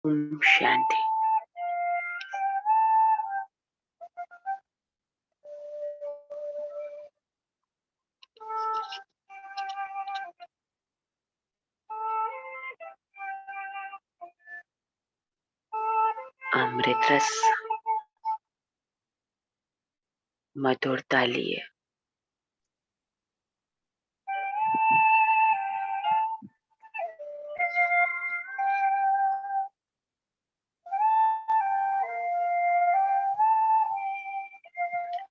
ओम शांति। अमृत रस मधुरता लिए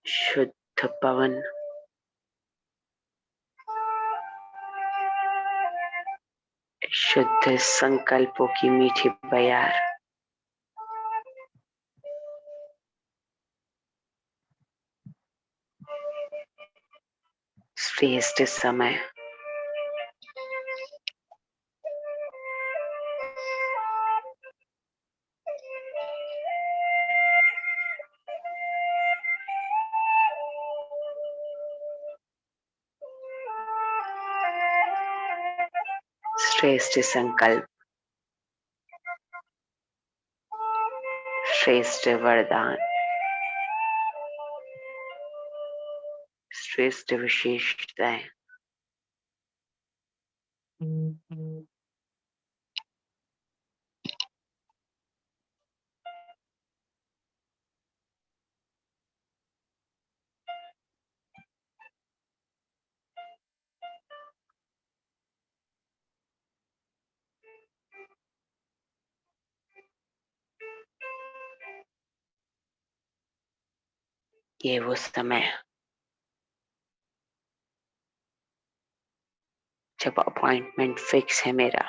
शुद्ध पवन, शुद्ध संकल्पों की मीठी बयार, श्रेष्ठ समय, श्रेष्ठ संकल्प, श्रेष्ठ वरदान, श्रेष्ठ विशेषताएं। ये वो समय जब अपॉइंटमेंट फिक्स है मेरा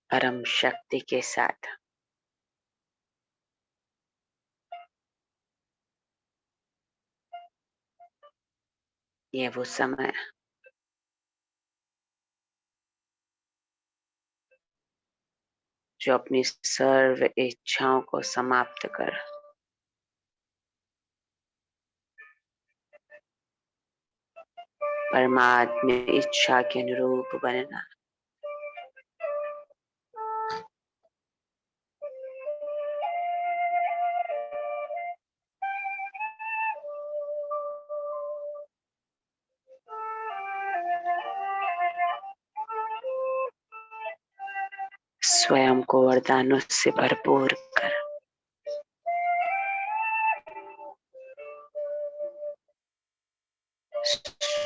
परम शक्ति के साथ। ये वो समय जो अपनी सर्व इच्छाओं को समाप्त कर परमात्मा इच्छा के अनुरूप बनना, स्वयं को वरदानों से भरपूर कर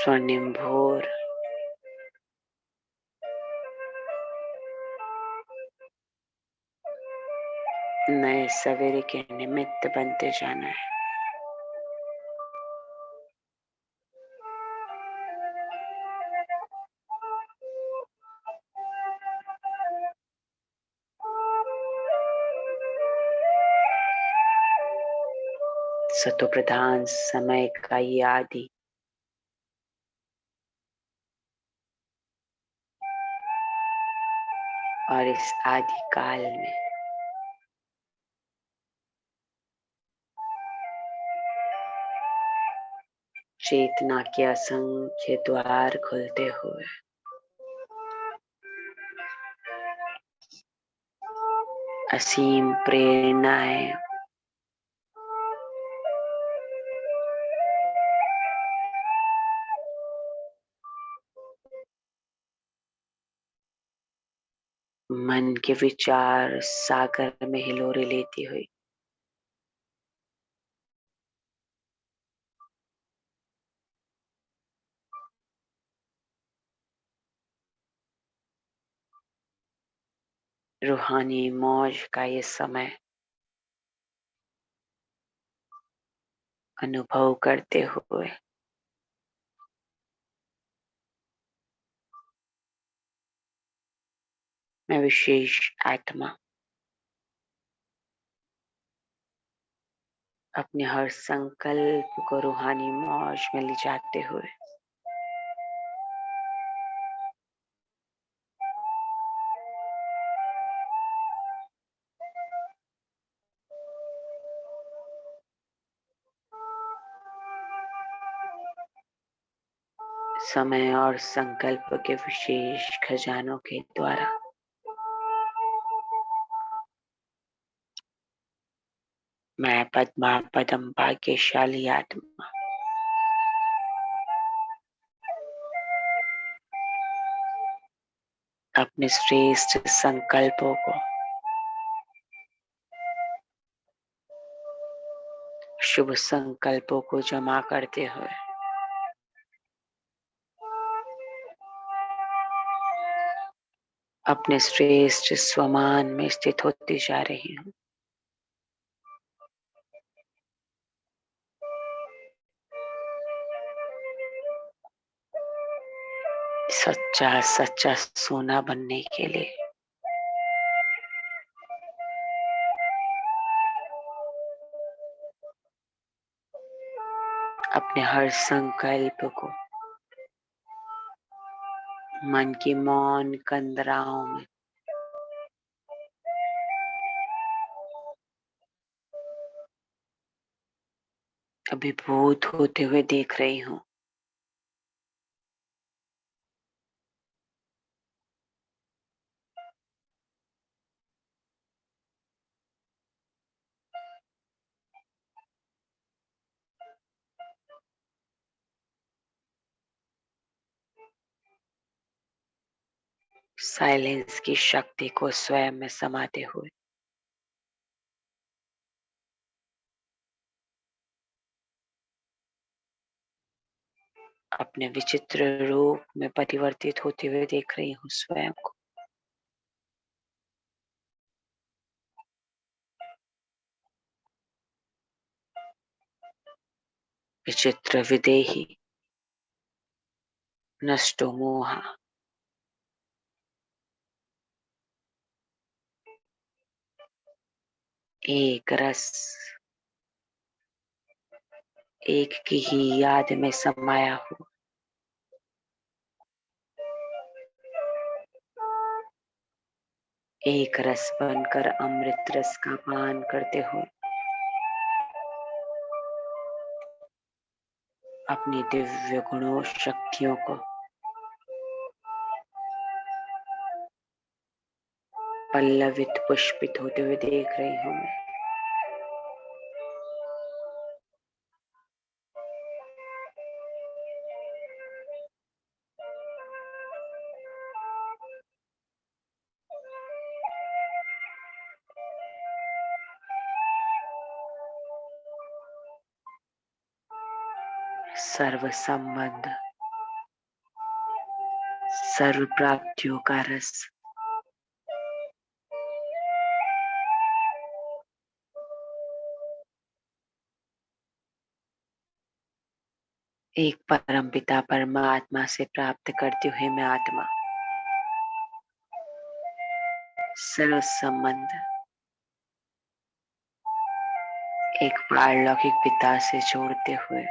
स्वर्णिम भोर नए सवेरे के निमित्त बनते जाना है। सतो प्रधान समय का ये आदि और इस आदि काल में चेतना के असंख्य द्वार खुलते हुए असीम प्रेरणाएं मन के विचार सागर में हिलोरे लेती हुई रूहानी मौज का ये समय अनुभव करते हुए मैं विशेष आत्मा अपने हर संकल्प को रूहानी मौज में ले जाते हुए समय और संकल्प के विशेष खजानों के द्वारा मैं पद्मा पदम भाग्यशाली आत्मा अपने श्रेष्ठ संकल्पों को शुभ संकल्पों को जमा करते हुए अपने श्रेष्ठ स्वमान में स्थित होती जा रही हूँ। सच्चा सच्चा सोना बनने के लिए अपने हर संकल्प को मन की मौन कंदराओं में अभिभूत होते हुए देख रही हूँ। साइलेंस की शक्ति को स्वयं में समाते हुए अपने विचित्र रूप में परिवर्तित होते हुए देख रही हूँ स्वयं को। विचित्र विदेही नष्टो मोहा एक रस एक की ही याद में समाया हुआ एक रस बनकर अमृत रस का पान करते हुए अपनी दिव्य गुणों शक्तियों को पल्लवित पुष्पित होते हुए देख रही हूँ मैं। सर्व संबंध सर्व प्राप्तियों का रस एक परमपिता परमात्मा से प्राप्त करती हुई मैं आत्मा सर्व संबंध एक पारलौकिक पिता से जोड़ते हुए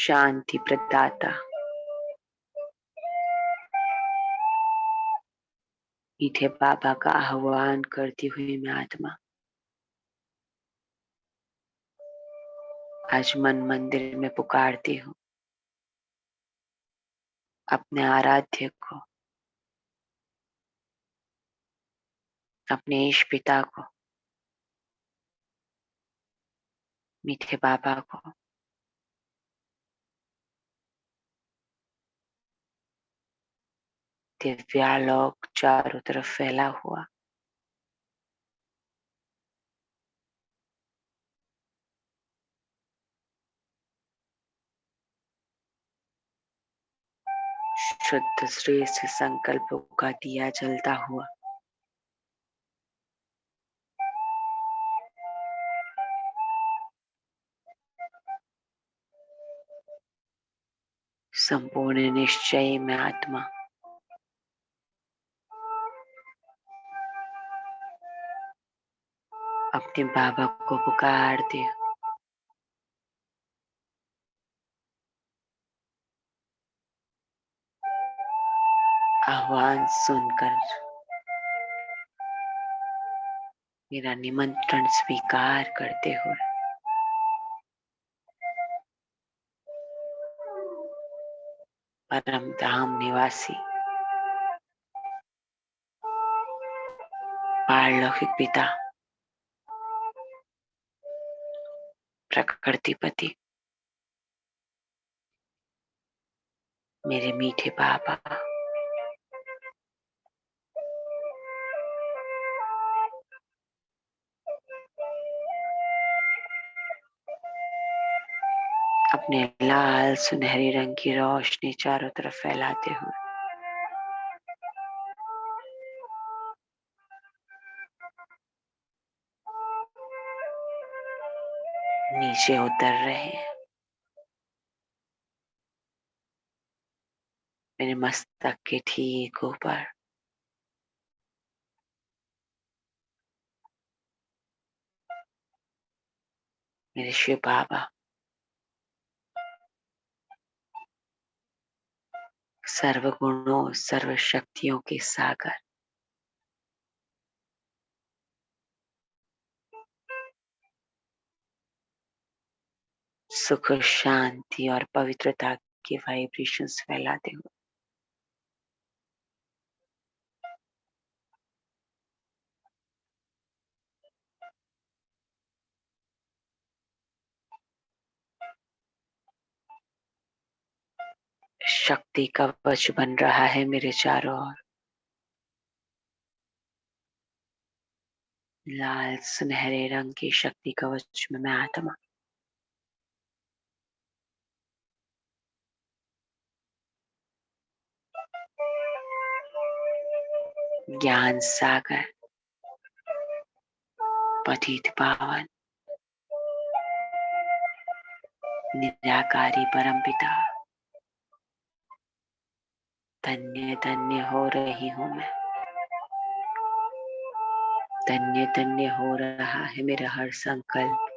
शांति प्रदाता मीठे बाबा का आह्वान करती हुई मैं आत्मा आज मन मंदिर में पुकारती हूँ अपने आराध्य को, अपने ईश पिता को, मीठे बाबा को। दिव्यालोक चारों तरफ फैला हुआ शुद्ध श्रेष्ठ संकल्पों का दिया जलता हुआ संपूर्ण निश्चय में आत्मा अपने बाबा को पुकारती हूँ। आह्वान सुनकर मेरा निमंत्रण स्वीकार करते हुए परम धाम निवासी पारलौकिक पिता प्रकृतिपति मेरे मीठे पापा, अपने लाल सुनहरे रंग की रोशनी चारों तरफ फैलाते हुए नीचे उतर रहे हैं। मेरे मस्तक के ठीक ऊपर मेरे शिव बाबा सर्व गुणों सर्व शक्तियों के सागर सुख शांति और पवित्रता के वाइब्रेशंस फैलाते हुए शक्ति कवच बन रहा है मेरे चारों ओर। लाल सुनहरे रंग की शक्ति कवच में मैं आत्मा ज्ञान सागर पतित पावन निराकारी परमपिता धन्य धन्य हो रही हूँ मैं। धन्य धन्य हो रहा है मेरा हर संकल्प।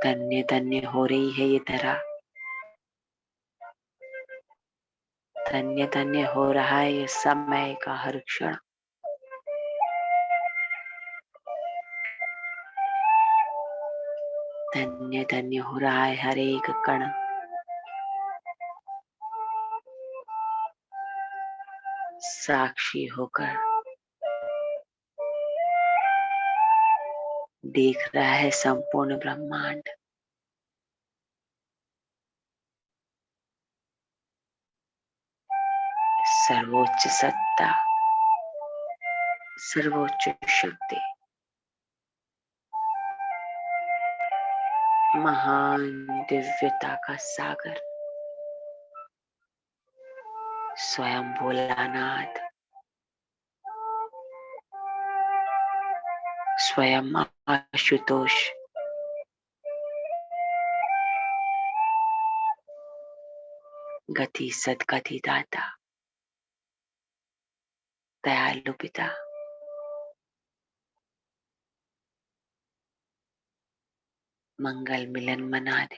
धन्य धन्य हो रही है ये धरा। धन्य धन्य हो रहा है ये समय का हर क्षण। धन्य धन्य हो रहा है हर एक कण। साक्षी होकर देख रहा है संपूर्ण ब्रह्मांड। सर्वोच्च सत्ता सर्वोच्च शक्ति महान दिव्यता का सागर स्वयं भोलानाथ स्वयं आशुतोष गति सदगति दाता दयालु पिता मंगल मिलन मनाने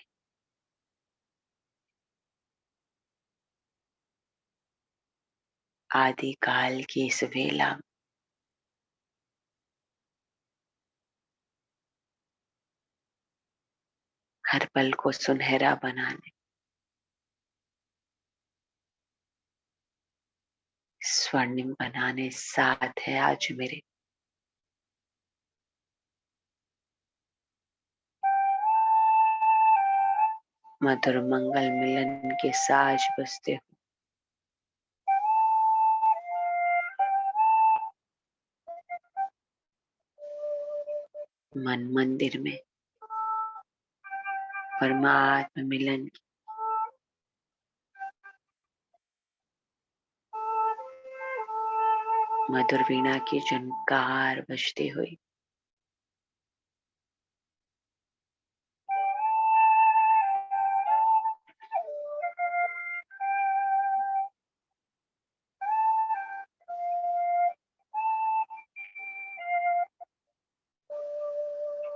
आदि काल की इस वेला हर पल को सुनहरा बनाने स्वर्णिम बनाने साथ है आज मेरे। मधुर मंगल मिलन के साज बजते हुए मन मंदिर में परमात्मा मिलन की मधुर वीणा की झनकार बजते हुए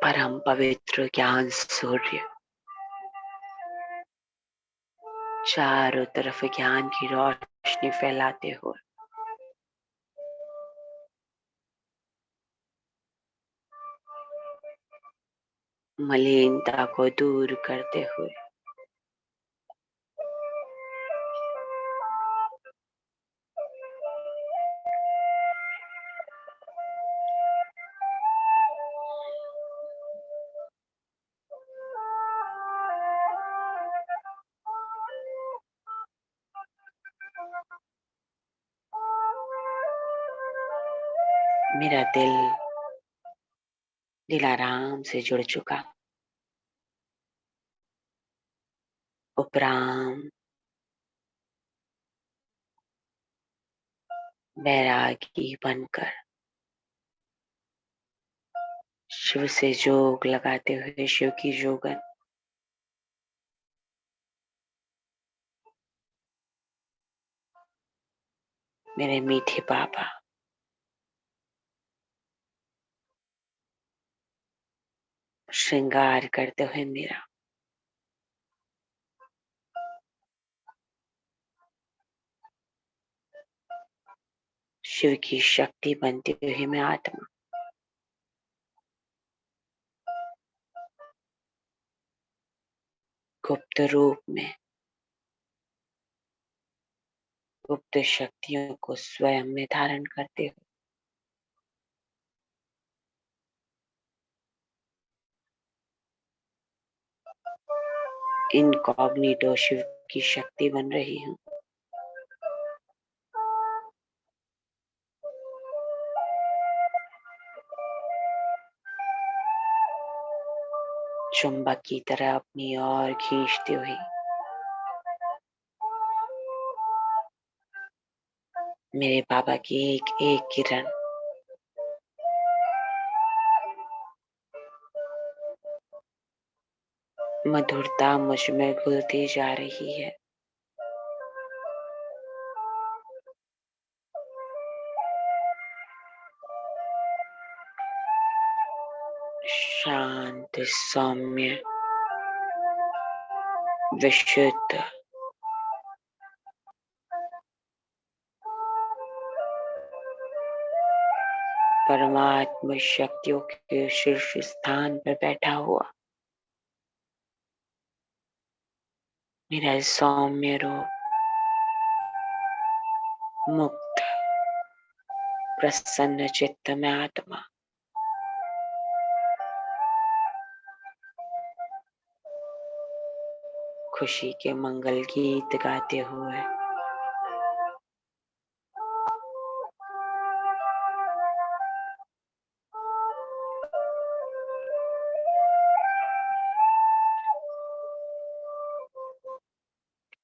परम पवित्र ज्ञान सूर्य चारों तरफ ज्ञान की रोशनी फैलाते हुए मलिनता को दूर करते हुए मेरा दिल आराम से जुड़ चुका। उपराम बैरागी बनकर शिव से जोग लगाते हुए शिव की जोगन मेरे मीठे बाबा श्रृंगार करते हुए मेरा शिव की शक्ति बनते हुए मैं आत्मा गुप्त रूप में गुप्त शक्तियों को स्वयं में धारण करते हुए इनकॉग्निटो शिव की शक्ति बन रही हूँ। चुंबक की तरह अपनी ओर खींचती हुई मेरे बाबा की एक एक किरण मधुरता मुझ में घुलती जा रही है। शांत, सौम्य, विशुद्ध परमात्मा शक्तियों के शीर्ष स्थान पर बैठा हुआ मेरा सौम्य रूप मुक्त प्रसन्न चित्त में आत्मा खुशी के मंगल गीत गाते हुए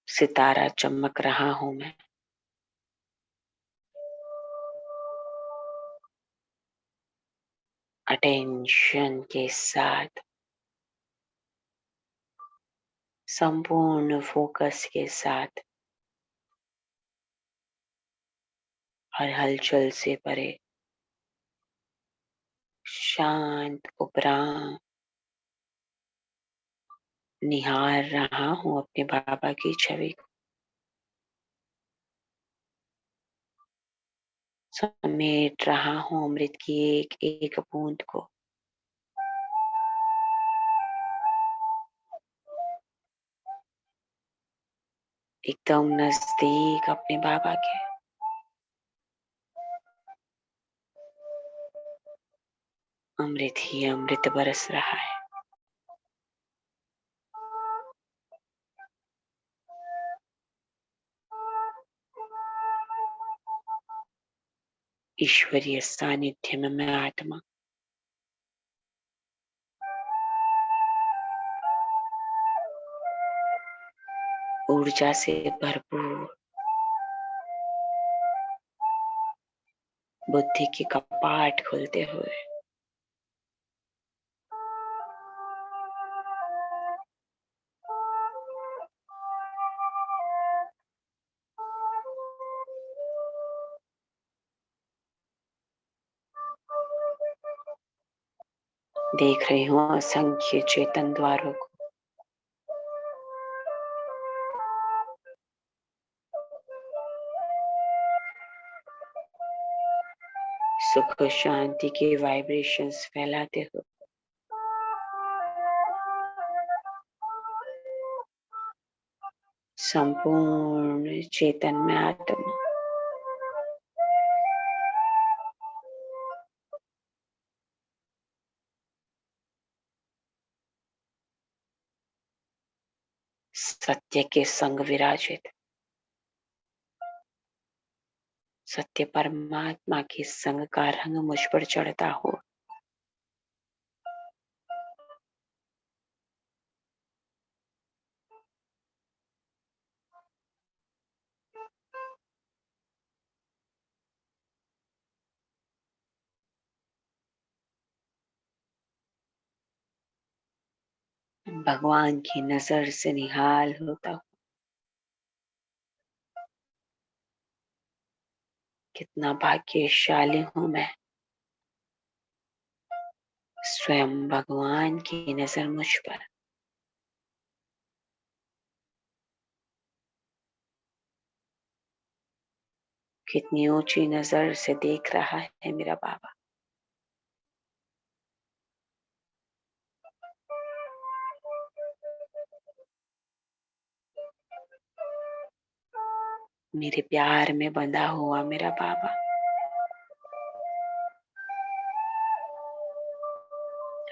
सितारा चमक रहा हूं मैं। अटेंशन के साथ, संपूर्ण फोकस के साथ हर हलचल से परे शांत उपराम निहार रहा हूं अपने बाबा की छवि को। समेट रहा हूं अमृत की एक एक बूंद को। एकदम नजदीक अपने बाबा के अमृत ही अमृत बरस रहा है। ईश्वरीय सानिध्य में मैं आत्मा ऊर्जा से भरपूर बुद्धि के कपाट खुलते हुए देख रही हूँ असंख्य चेतन द्वारों को। सुख शांति के वाइब्रेशंस फैलाते हुए संपूर्ण चेतन में आत्मा सत्य के संग विराजित, सत्य परमात्मा के संग का रंग मुझ पर चढ़ता हो। भगवान की नजर से निहाल होता हूँ। कितना भाग्यशाली हूँ मैं, स्वयं भगवान की नजर मुझ पर। कितनी ऊंची नजर से देख रहा है मेरा बाबा। मेरे प्यार में बंधा हुआ मेरा बाबा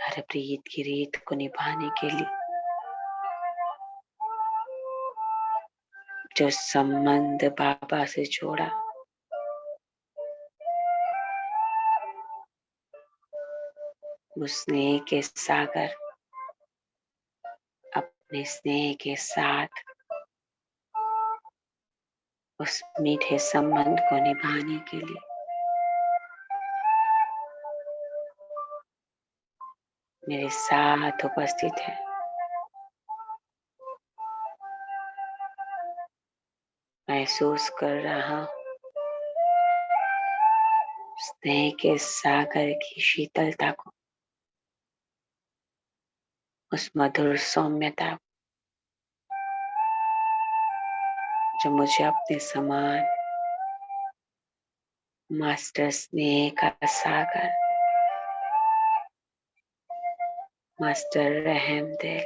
हर प्रीत की रीत को निभाने के लिए जो संबंध बाबा से जोड़ा, वो स्नेह के सागर अपने स्नेह के साथ उस मीठे संबंध को निभाने के लिए मेरे साथ उपस्थित है। महसूस कर रहा हूं स्नेह के सागर की शीतलता को, उस मधुर सौम्यता जो मुझे अपने समान मास्टर स्नेह का सागर, मास्टर रहम दिल,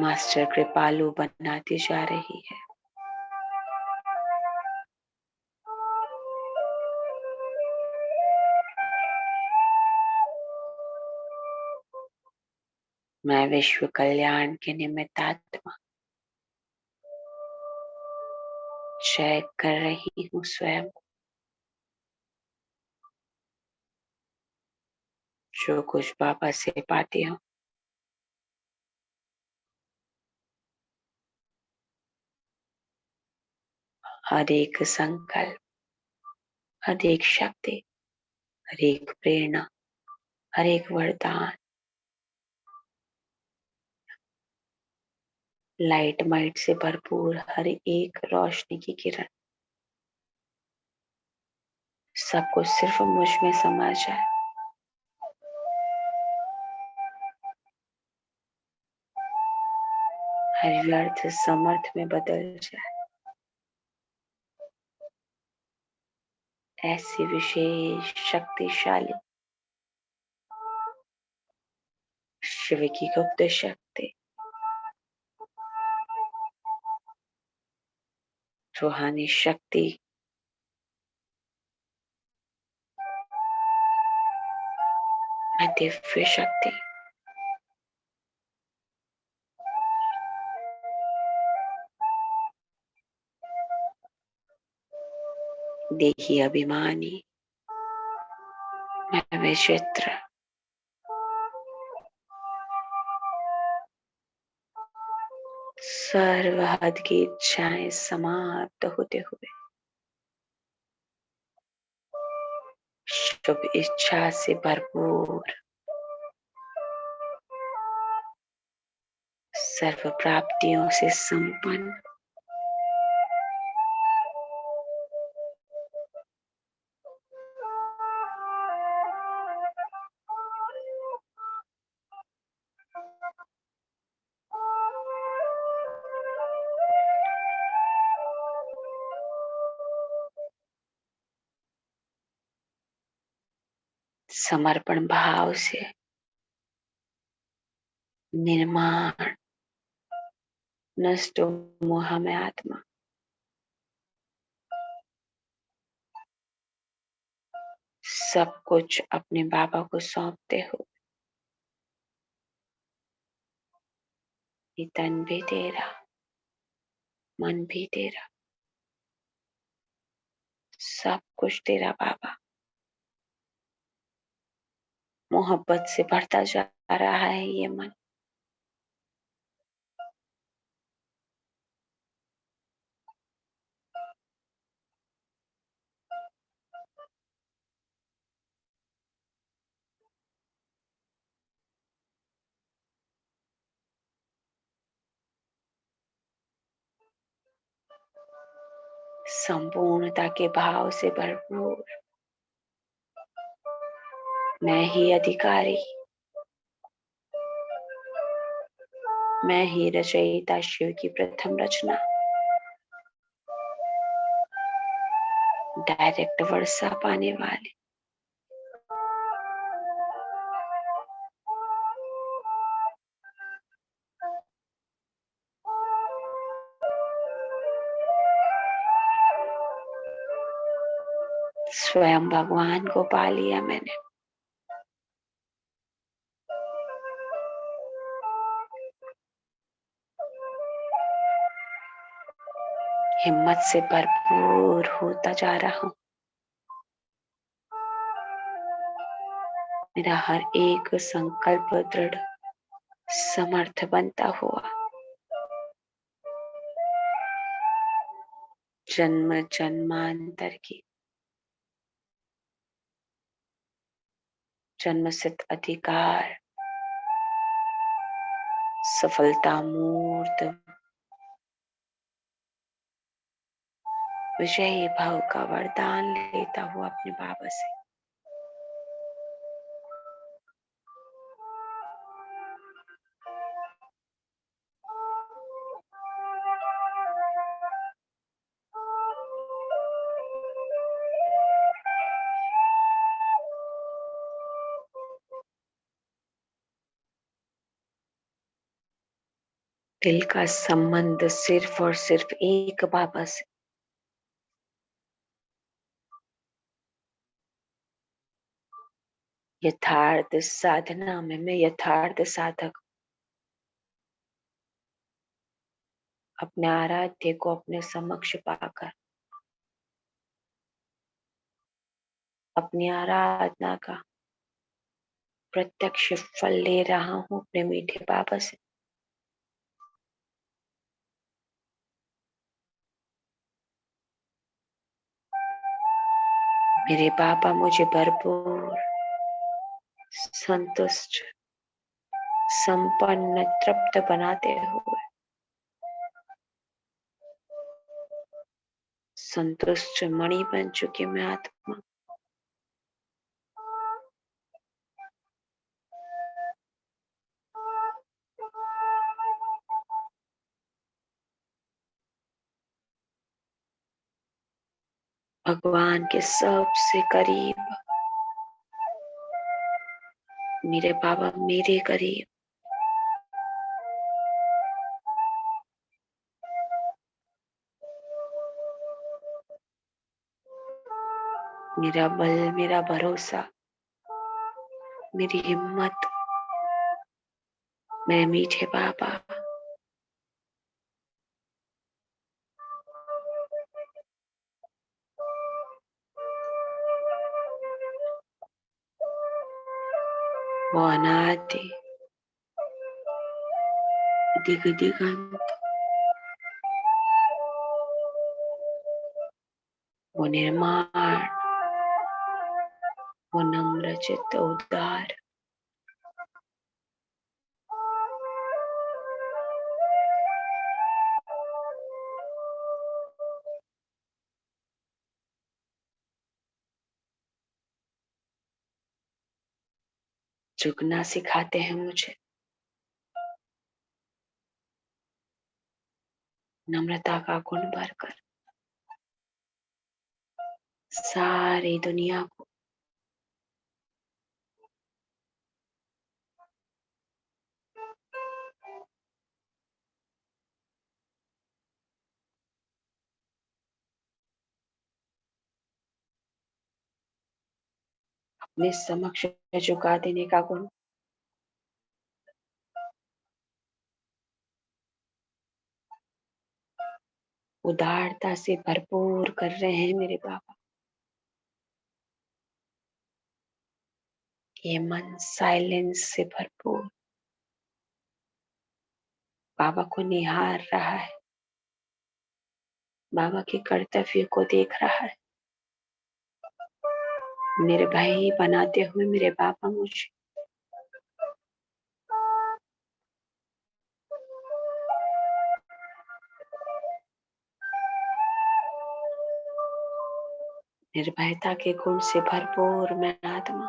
मास्टर कृपालु बनाती जा रही है। मैं विश्व कल्याण के निमित्त आत्मा जय कर रही हूँ स्वयं। जो कुछ बाबा से पाती हूँ हर एक संकल्प, हर एक शक्ति, हर एक प्रेरणा, हर एक वरदान, लाइट माइट से भरपूर हर एक रोशनी की किरण, सब कुछ सिर्फ मुझ में समा जाए। हर व्यर्थ समर्थ में बदल जाए। ऐसी विशेष शक्तिशाली शिव की गुप्त शक्ति, रूहानी शक्ति, दिव्य शक्ति देखिए अभिमानी, मैं विचित्र, सर्व हद की इच्छाएं समाप्त होते हुए शुभ इच्छा से भरपूर, सर्व प्राप्तियों से संपन्न, समर्पण भाव से निर्माण नष्ट मोह में आत्मा, सब कुछ अपने बाबा को सौंपते हो। ये तन भी तेरा, मन भी तेरा, सब कुछ तेरा बाबा। मोहब्बत से बढ़ता जा रहा है ये मन। संपूर्णता के भाव से भरपूर। मैं ही अधिकारी, मैं ही रचयिता, शिव की प्रथम रचना। डायरेक्ट वर्षा पाने वाले, स्वयं भगवान को पा लिया मैंने। हिम्मत से भरपूर होता जा रहा हूं। मेरा हर एक संकल्प दृढ़ समर्थ बनता हुआ। जन्म जन्मांतर की जन्मसिद्ध अधिकार, सफलता मूर्त, विजयी भाव का वरदान लेता हुआ अपने बाबा से। दिल का संबंध सिर्फ और सिर्फ एक बाबा से। यथार्थ साधना में मैं यथार्थ साधक, अपने आराध्य को अपने समक्ष पाकर अपनी आराधना का प्रत्यक्ष फल ले रहा हूं अपने मीठे बाबा से। मेरे बाबा मुझे भरपूर, संतुष्ट, संपन्न, तृप्त बनाते हुए, संतुष्ट मणि बन चुकी मैं आत्मा। भगवान के सबसे करीब, मेरे बाबा मेरे करीब। मेरा बल, मेरा भरोसा, मेरी हिम्मत, मेरे मीठे बाबा। वो अनादि, दिगंत, वो निर्माण, वो नम्र चित्त, उदार, झुकना सिखाते हैं मुझे। नम्रता का गुण भरकर सारी दुनिया को निज समक्ष झुका देने का गुण उदारता से भरपूर कर रहे हैं मेरे बाबा। ये मन साइलेंस से भरपूर बाबा को निहार रहा है, बाबा के कर्तव्य को देख रहा है। मेरे भाई बनाते हुए मेरे बाबा मुझे निर्भयता के गुण से भरपूर मैं आत्मा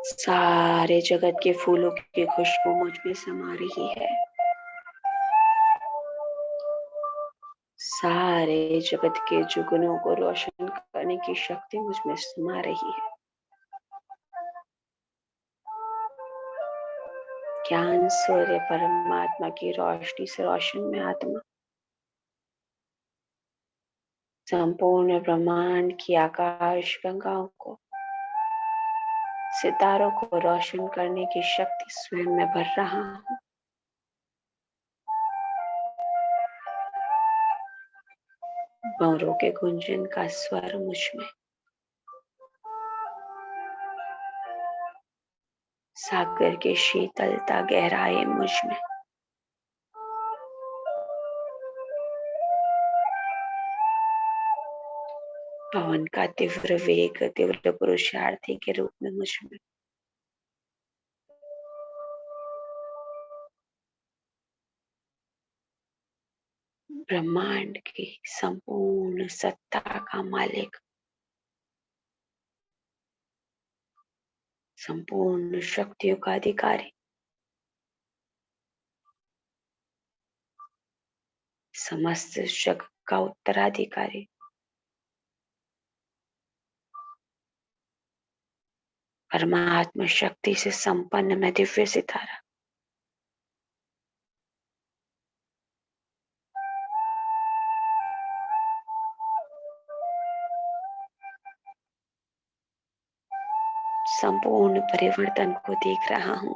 सारे जगत के फूलों की खुशबू मुझ में समा रही है। सारे जगत के जुगनों को रोशन करने की शक्ति मुझ में समा रही है। ज्ञान सूर्य परमात्मा की रोशनी से रोशन में आत्मा संपूर्ण ब्रह्मांड की आकाश गंगाओं को, सितारों को रोशन करने की शक्ति स्वयं में भर रहा हूँ। भंवरों के गुंजन का स्वर मुझ में, सागर की शीतलता गहराई मुझ में, पवन का तीव्र वेग तीव्र पुरुषार्थी के रूप में मुझ में, ब्रह्मांड की संपूर्ण सत्ता का मालिक, संपूर्ण शक्तियों का अधिकारी, समस्त जग का उत्तराधिकारी, परमात्मा शक्ति से संपन्न मैं दिव्य सितारा, संपूर्ण परिवर्तन को देख रहा हूं।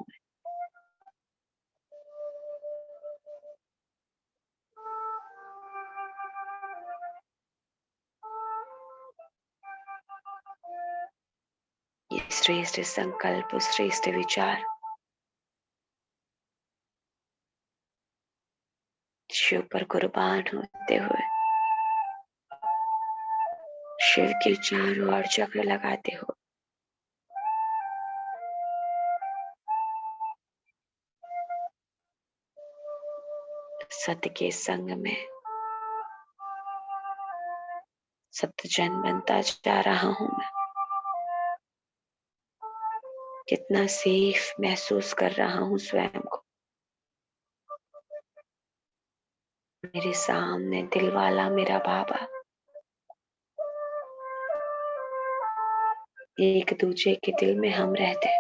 ये श्रेष्ठ संकल्प, श्रेष्ठ विचार शिव पर कुर्बान होते हुए शिव के चारों ओर चक्र लगाते हो, सत्य के संग में सत्यजन बनता जा रहा हूं मैं। कितना सेफ महसूस कर रहा हूं स्वयं को। मेरे सामने दिल वाला मेरा बाबा, एक दूसरे के दिल में हम रहते।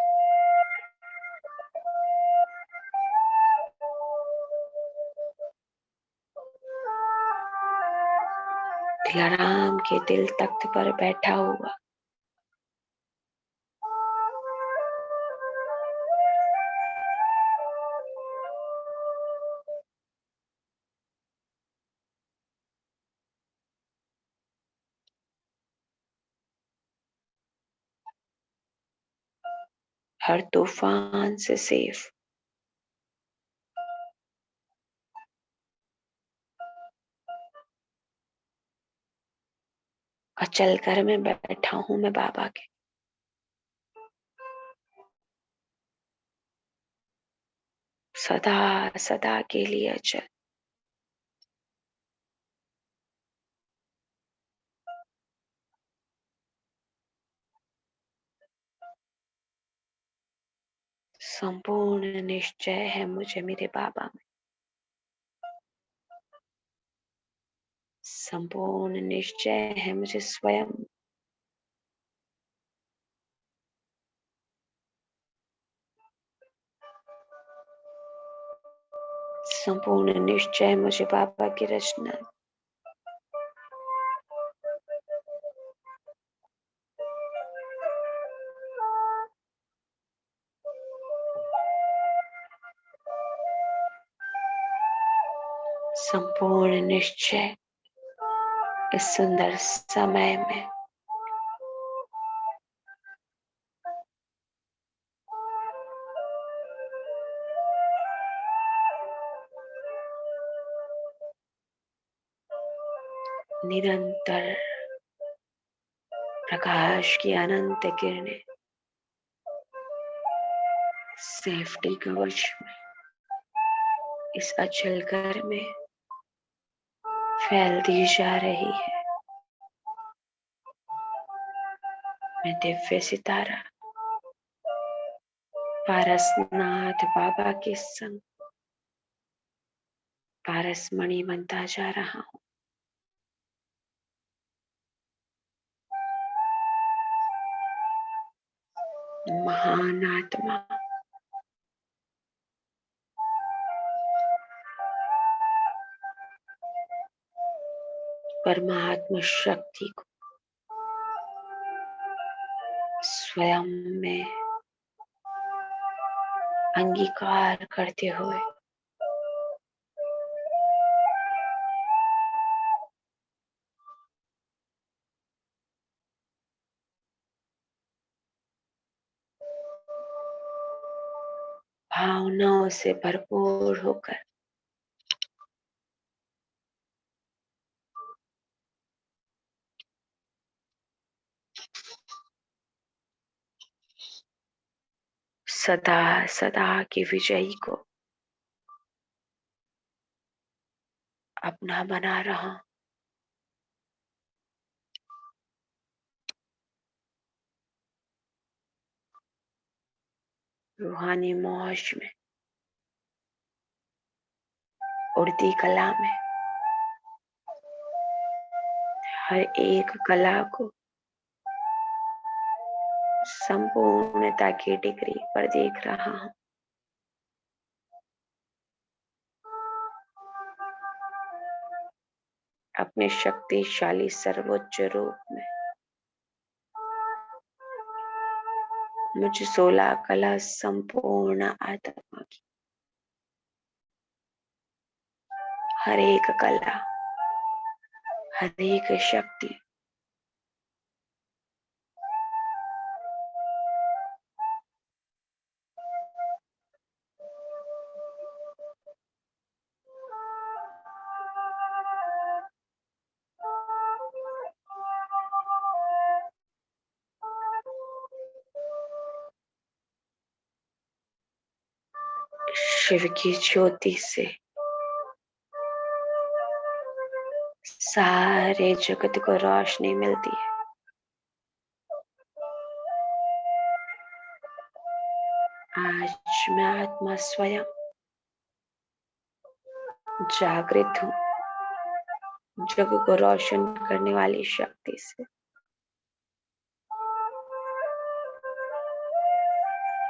दिलाराम के दिल तख्त पर बैठा हुआ, हर तूफान से सेफ, अचल घर में बैठा हूं मैं बाबा के। सदा सदा के लिए अचल। संपूर्ण निश्चय है मुझे मेरे बाबा में, संपूर्ण निश्चय है मुझे स्वयं। संपूर्ण निश्चय मुझे बाबा की रचना। संपूर्ण निश्चय इस सुंदर समय में निरंतर प्रकाश की अनंत किरणें सेफ्टी कवच में इस अचल घर में फैलती जा रही है। मैं दिव्य सितारा पारसनाथ बाबा के संग पारसमणि बनता जा रहा हूँ। महान आत्मा परमात्मा शक्ति को स्वयं में अंगीकार करते हुए भावनाओं से भरपूर होकर सदा सदा की विजयी को अपना बना रहा हूं। रूहानी मौज में उड़ती कला में हर एक कला को संपूर्णता की डिग्री पर देख रहा हूं। अपने शक्तिशाली सर्वोच्च रूप में मुझे 16 कला संपूर्ण आत्मा की हर एक कला हर एक शक्ति शिव की ज्योति से सारे जगत को रोशनी मिलती है। आज मैं आत्मा स्वयं जागृत हूँ जग को रोशन करने वाली शक्ति से।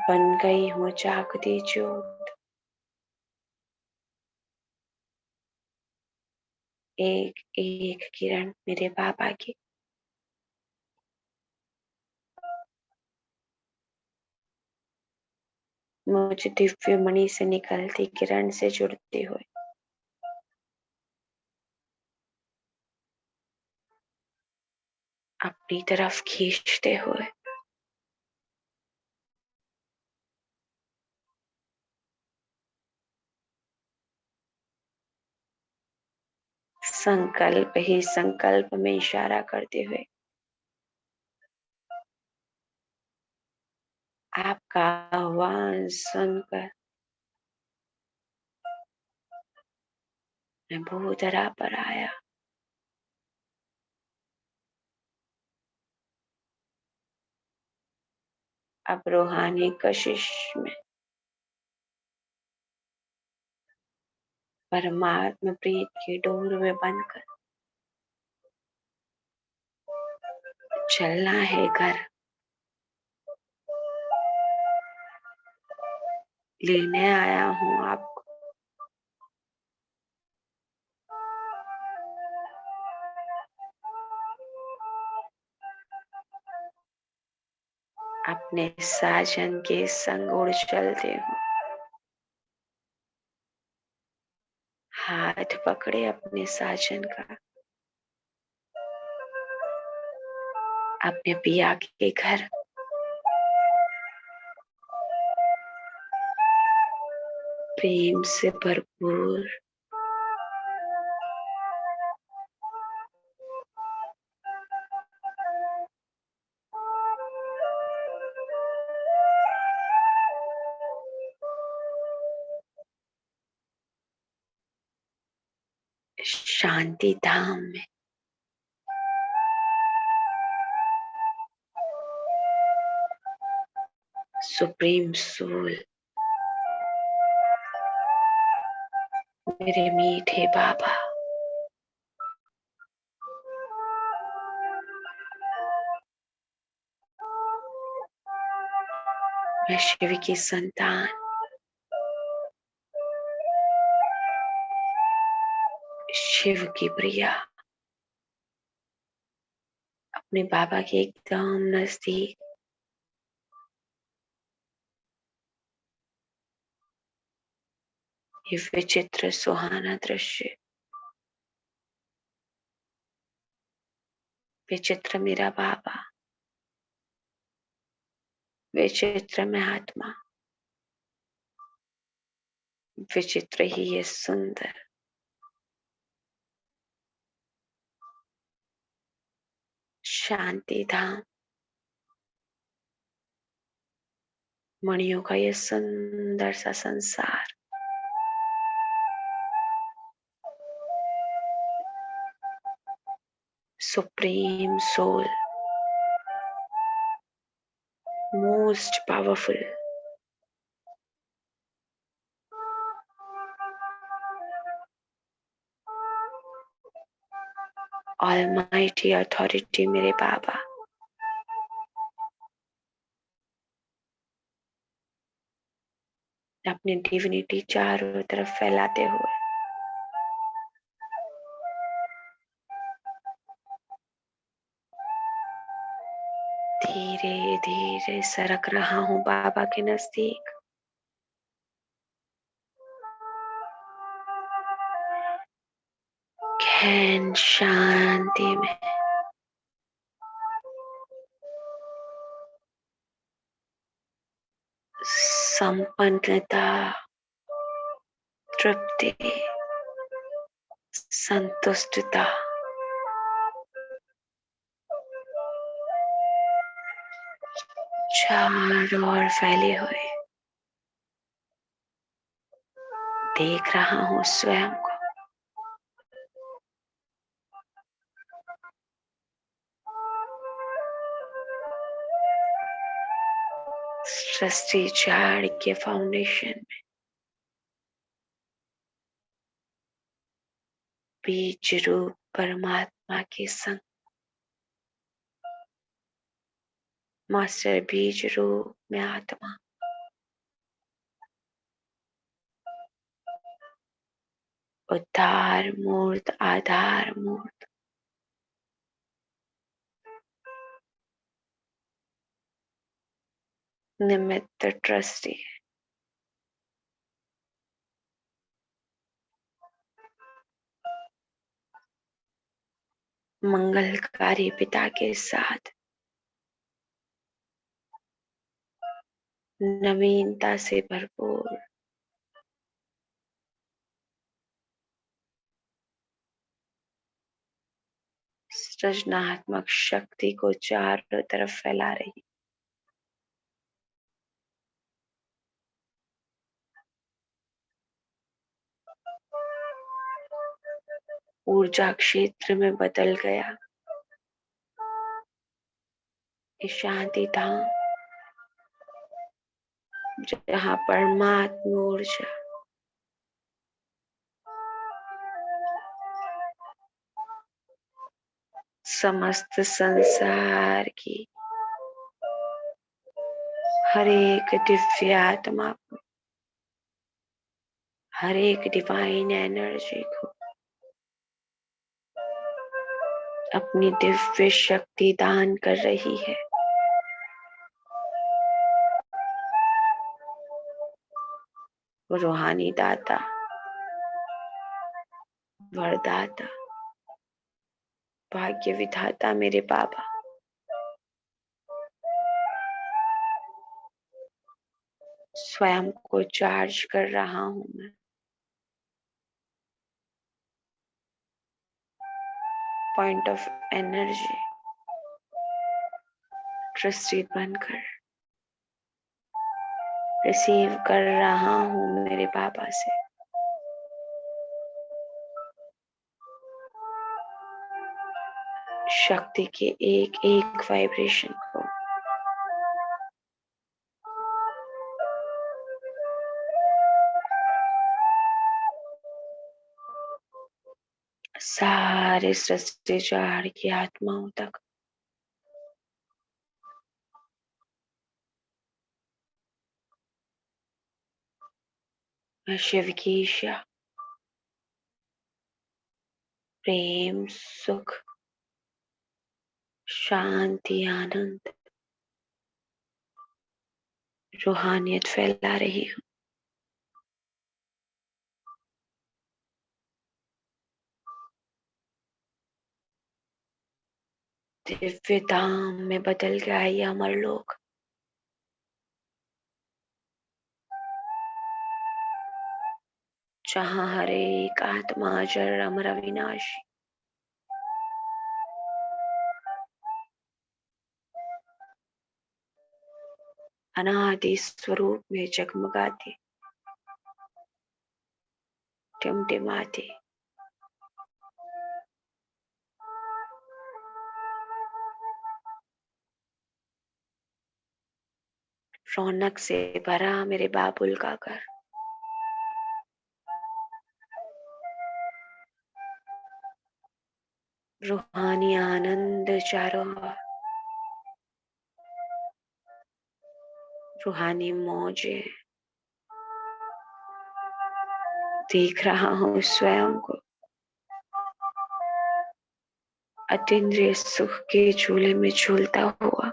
बन गई हूँ जागती ज्योत। एक एक किरण मेरे बाबा की मुझे दिव्य मणि से निकलती किरण से जुड़ते हुए अपनी तरफ खींचते हुए संकल्प ही संकल्प में इशारा करते हुए आपका आह्वान सुनकर मैं भूधरा पर आया। अब रूहानी कशिश में परमात्मा प्रीत की डोर में बनकर चलना है घर। लेने आया हूँ आपको अपने साजन के संग उड़ चलते हो। हाथ पकड़े अपने साजन का, अपने पिया के घर प्रेम से भरपूर शांति धाम में सुप्रीम सोल, मेरे मीठे बाबा, मैं शिव की संतान, शिव की प्रिया, अपने बाबा के एकदम नजदीक ये विचित्र सुहाना दृश्य, विचित्र मेरा बाबा, विचित्र मैं आत्मा, विचित्र ही ये सुंदर शांति धाम, मणियों का ये सुंदर सा संसार, supreme soul, most powerful, almighty authority मेरे बाबा, अपनी डिविनिटी चारों तरफ फैलाते हुए धीरे धीरे सरक रहा हूँ बाबा के नजदीक। गहन शांति में संपन्नता, तृप्ति, संतुष्टता, चारों ओर फैले हुए देख रहा हूँ स्वयं को। सृष्टि झाड़ के फाउंडेशन में बीज रूप परमात्मा के संग, मास्टर बीज रूप में आत्मा, उद्धार मूर्त, आधार मूर्त, निमित्त ट्रस्टी, मंगलकारी पिता के साथ नवीनता से भरपूर सृजनात्मक शक्ति को चारों तरफ फैला रही, ऊर्जा क्षेत्र में बदल गया ये शांति धाम, जहाँ परमात्मा ऊर्जा समस्त संसार की हर एक दिव्य आत्मा को, हर एक डिवाइन एनर्जी को अपनी दिव्य शक्ति दान कर रही है। रूहानी दाता, वरदाता, भाग्य विधाता मेरे बाबा, स्वयं को चार्ज कर रहा हूं मैं। पॉइंट ऑफ एनर्जी ट्रस्टेड बनकर रिसीव कर रहा हूं मेरे बाबा से। शक्ति के एक एक वाइब्रेशन को सारे सृष्टि जाड़ की आत्माओं तक मैं शिव की ईशा, प्रेम, सुख, शांति, आनंद, रूहानियत फैला रही हूँ। दिव्य धाम में बदल गया ये अमर लोक। जहाँ हर एक आत्मा अजर, अमर, अविनाशी, अनादि स्वरूप में जगमगाती, टिमटिमाती, रौनक से भरा मेरे बाबुल का घर। रूहानी आनंद चारों ओर, रूहानी मौजे, देख रहा हूँ स्वयं को अतीन्द्रिय सुख के झूले में झूलता हुआ।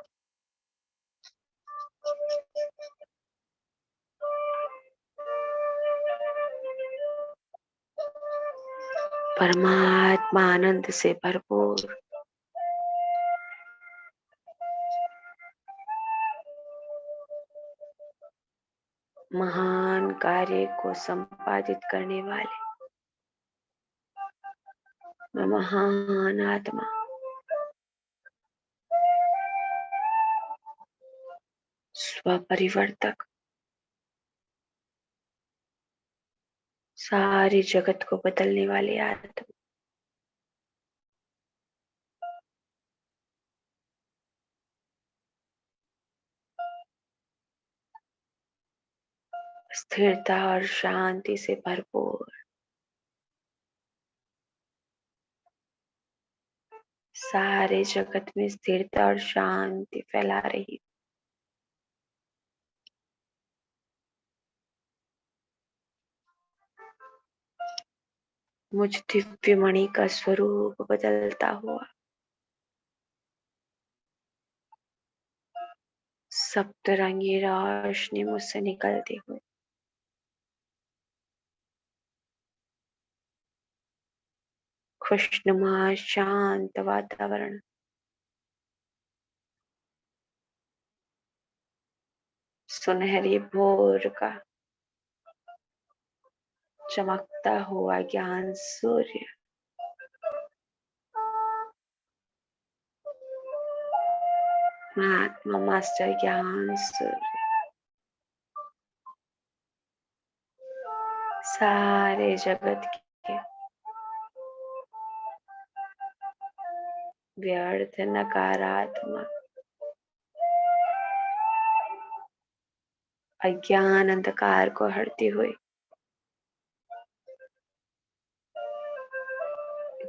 परमात्मा आनंद से भरपूर, महान कार्य को संपादित करने वाले मैं महान आत्मा, स्वपरिवर्तक, सारे जगत को बदलने वाली आत्मा, स्थिरता और शांति से भरपूर, सारे जगत में स्थिरता और शांति फैला रही। मुझ दिव्य मणि का स्वरूप बदलता हुआ, सप्तरंगी रोशनी मुझसे निकलती हुई, खुशनुमा शांत वातावरण, सुनहरी भोर का चमकता हुआ ज्ञान सूर्य, महात्मा मास्टर ज्ञान सूर्य, सारे जगत के व्यर्थ नकारात्मक अज्ञान अंधकार को हरती हुई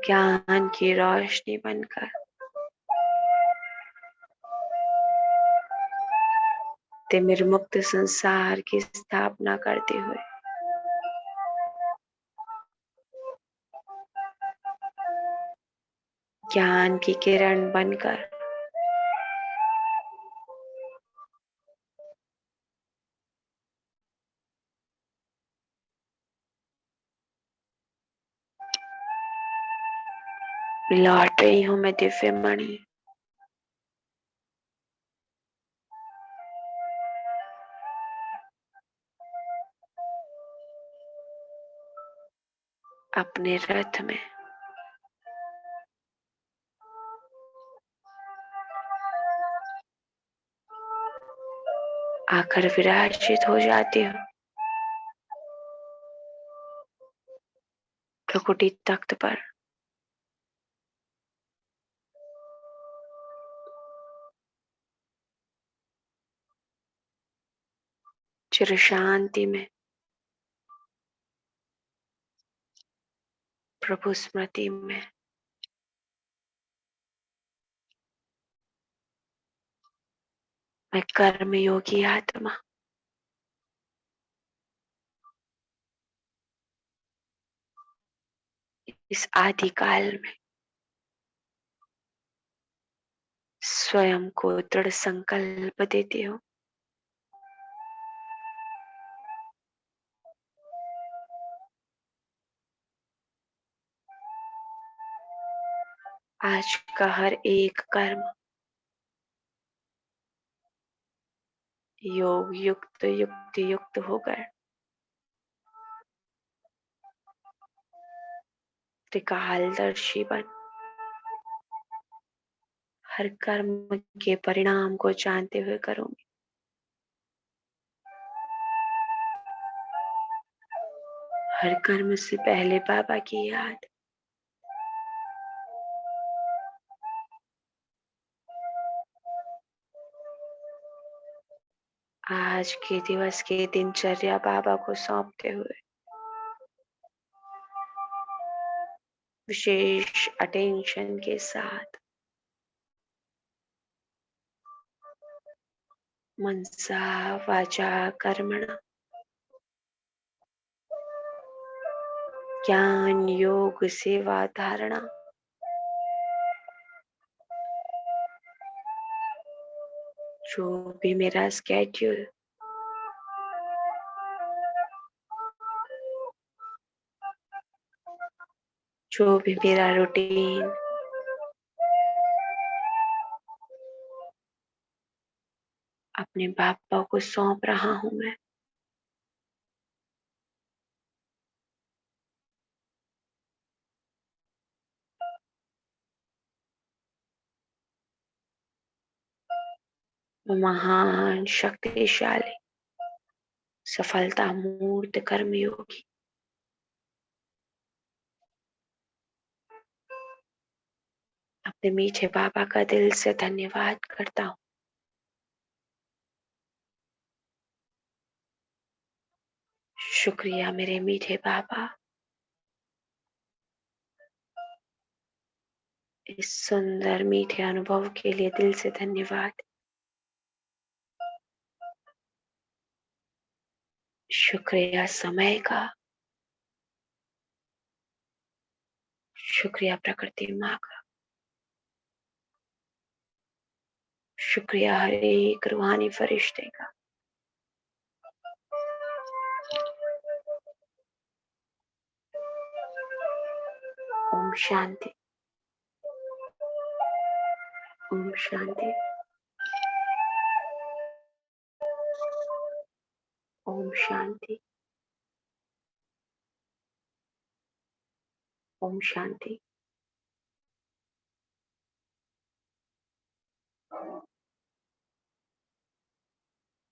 ज्ञान की रोशनी बनकर तिमिर मुक्त संसार की स्थापना करते हुए ज्ञान की किरण बनकर लौट रही हूं मैं दिव्य मणि। अपने रथ में आकर विराजित हो जाती हूँ प्रकुटी तख्त पर। चिर शांति में, प्रभु स्मृति में, मैं कर्म योगी आत्मा इस आदि काल में स्वयं को दृढ़ संकल्प देती हूँ। आज का हर एक कर्म योग युक्त युक्ति युक्त होकर त्रिकालदर्शी बन हर कर्म के परिणाम को जानते हुए करूंगी। हर कर्म से पहले बाबा की याद। आज के दिवस की दिनचर्या बाबा को सौंपते हुए विशेष अटेंशन के साथ मनसा वाचा कर्मणा ज्ञान योग सेवा धारणा जो भी मेरा स्केड्यूल जो भी मेरा रूटीन अपने बाबा को सौंप रहा हूं मैं। महान शक्तिशाली सफलता मूर्त कर्मयोगी अपने मीठे बाबा का दिल से धन्यवाद करता हूँ। शुक्रिया मेरे मीठे बाबा, इस सुंदर मीठे अनुभव के लिए दिल से धन्यवाद। शुक्रिया समय का, शुक्रिया प्रकृति माँ का, शुक्रिया हर एक रूहानी फरिश्ते का। ओम शांति, ओम शांति, ओम शांति, ओम शांति।